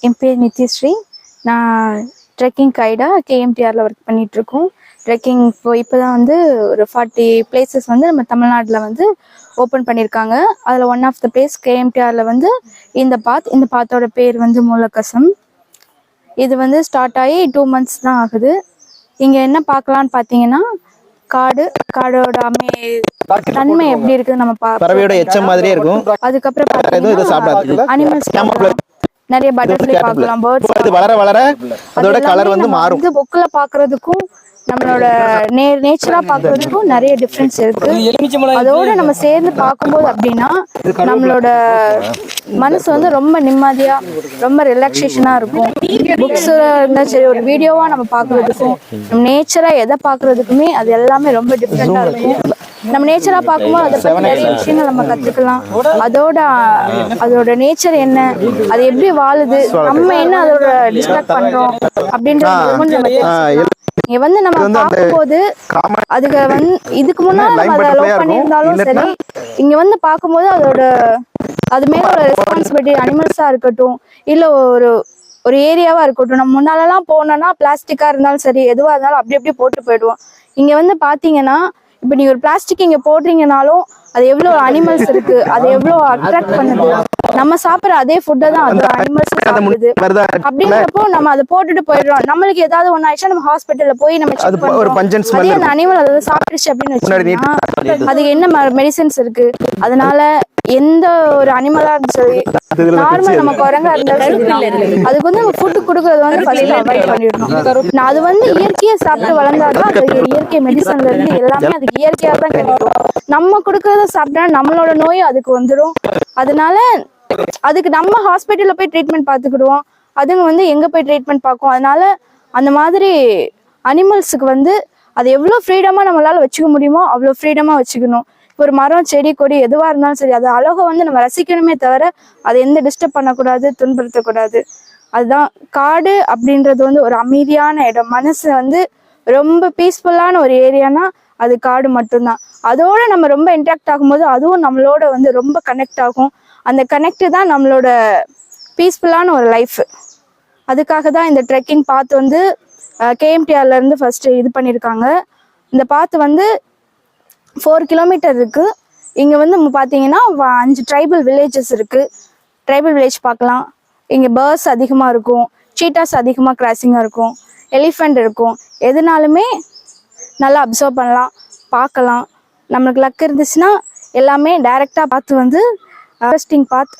என் பேர் நித்யஸ்ரீ. நான் trekking கைடாக கேஎம்டிஆரில் work பண்ணிகிட்ருக்கோம். ட்ரெக்கிங் இப்போ தான் வந்து ஒரு 40 பிளேசஸ் வந்து நம்ம தமிழ்நாட்டில் வந்து ஓப்பன் பண்ணியிருக்காங்க. அதில் ஒன் ஆஃப் த பிளேஸ் கேஎம்டிஆரில் வந்து இந்த பாத்தோட பேர் வந்து மூலக்கசம். இது வந்து ஸ்டார்ட் ஆகி 2 months தான் ஆகுது. இங்கே என்ன பார்க்கலான்னு பார்த்தீங்கன்னா, காடோட தன்மை எப்படி இருக்குன்னு நம்ம பறவையோட எச்சம் மாதிரியே இருக்கும். அதுக்கப்புறம் அனிமல்ஸ் நிறைய பட்டர்ஃப்ளை பார்க்கலாம், பேர்ட்ஸ் வளர வளர அதோட கலர் வந்து மாறும். புக்ல பாக்குறதுக்கும் நம்மளோட நேச்சரா பாக்குறதுக்கும் நிறைய டிஃபரன்ஸ் இருக்கு. அதோட நம்ம சேர்ந்து பார்க்கும்போது அப்படின்னா நம்மளோட மனசு வந்து ரொம்ப நிம்மதியா ரொம்ப ரிலாக்ஸேஷனா இருக்கும். புக்ஸ் இருந்தா சரி, ஒரு வீடியோவா நம்ம பாக்குறதுக்கும் நம்ம நேச்சரா எதை பாக்குறதுக்குமே அது எல்லாமே ரொம்ப டிஃப்ரெண்டா இருக்கும். நம்ம நேச்சரா பார்க்கும்போது அதை பத்தி நிறைய விஷயங்கள் நம்ம கத்துக்கலாம். அதோட நேச்சர் என்ன, அது எப்படி வாழுது, நம்ம என்ன அதோட டிஸ்ட்ராக்ட் பண்றோம் அப்படின்றது இங்க வந்து நம்ம பார்க்கும்போது அதுக்கு வந்து இதுக்கு முன்னாடி நம்ம அதை லவ் பண்ணியிருந்தாலும் சரி, இங்க வந்து பார்க்கும்போது அது மேல ஒரு ரெஸ்பான்சிபிலிட்டி, அனிமல்ஸா இருக்கட்டும் இல்ல ஒரு ஏரியாவா இருக்கட்டும். நம்ம முன்னாலெல்லாம் போனோம்னா பிளாஸ்டிக்கா இருந்தாலும் சரி, எதுவா இருந்தாலும் அப்படி போட்டு போயிடுவோம். இங்க வந்து பாத்தீங்கன்னா, இப்ப நீங்க ஒரு பிளாஸ்டிக் இங்க போடுறீங்கனாலும் அது எவ்வளவு அனிமல்ஸ் இருக்கு, அது எவ்வளவு அட்ராக்ட் பண்ணுது. நம்ம சாப்பிடுற அதே ஃபுட்டை தான் அது அனிமல்ஸ் சாப்பிடுது. அப்படின்றப்போ நம்ம அதை போட்டுட்டு போயிடுறோம். நம்மளுக்கு ஏதாவது ஒண்ணு ஆயிடுச்சா நம்ம ஹாஸ்பிட்டல்ல போய் நம்ம செக் பண்றோம். அதே அந்த அனிமல் அதை சாப்பிடுச்சு அப்படின்னு வச்சுக்கோங்க, அதுக்கு என்ன மெடிசன்ஸ் இருக்கு. அதனால எந்த ஒரு அனிமலா சரி, நார்மல் நம்ம குரங்கா இருந்தாலும் சரி, அதுக்கு வந்து நம்ம ஃபுட்டு கொடுக்கறது வந்து ஃபர்ஸ்ட் அவாய்ட் பண்ணிடணும். அது வந்து இயற்கையை சாப்பிட்டு வளர்ந்தாதான் அது இயற்கை மெடிசன்ல இருந்து எல்லாமே அதுக்கு இயற்கையா தான் கிடைக்கும். நம்ம கொடுக்கறத சாப்பிட்டா நம்மளோட நோய் அதுக்கு வந்துடும். அதனால அதுக்கு நம்ம ஹாஸ்பிட்டல்ல போய் ட்ரீட்மெண்ட் பார்த்துக்கிடுவோம், அதுங்க வந்து எங்க போய் ட்ரீட்மெண்ட் பார்க்கும். அதனால அந்த மாதிரி அனிமல்ஸுக்கு வந்து அது எவ்வளோ ஃப்ரீடமா நம்மளால வச்சுக்க முடியுமோ அவ்வளோ ஃப்ரீடமா வச்சுக்கணும். ஒரு மரம் செடி கொடி எதுவா இருந்தாலும் சரி, அது அழகை வந்து நம்ம ரசிக்கணுமே தவிர அதை எந்த டிஸ்டர்ப் பண்ணக்கூடாது, துன்புறுத்தக்கூடாது. அதுதான் காடு அப்படின்றது வந்து ஒரு அமைதியான இடம். மனசு வந்து ரொம்ப பீஸ்ஃபுல்லான ஒரு ஏரியானா அது காடு மட்டும்தான். அதோட நம்ம ரொம்ப இன்ட்ராக்ட் ஆகும்போது அதுவும் நம்மளோட வந்து ரொம்ப கனெக்ட் ஆகும். அந்த கனெக்ட் தான் நம்மளோட பீஸ்ஃபுல்லான ஒரு லைஃப். அதுக்காக தான் இந்த ட்ரெக்கிங் பாத் வந்து கேஎம்டிஆர்ல இருந்து ஃபர்ஸ்ட் இது பண்ணியிருக்காங்க. இந்த பாத் வந்து 4 kilometer இருக்கு. இங்க வந்து பாத்தீங்கன்னா 5 ட்ரைபல் வில்லேஜஸ் இருக்கு. ட்ரைபல் வில்லேஜ் பார்க்கலாம். இங்க பேர்ட்ஸ் அதிகமா இருக்கும், சீட்டாஸ் அதிகமா கிராசிங்கா இருக்கும், எலிஃபென்ட் இருக்கும். எதுனாலுமே நல்லா அப்சர்வ் பண்ணலாம், பார்க்கலாம். நம்மளுக்கு லக் இருந்துச்சுன்னா எல்லாமே டைரக்டா பார்த்து வந்து இன்ட்ரெஸ்டிங் பாத்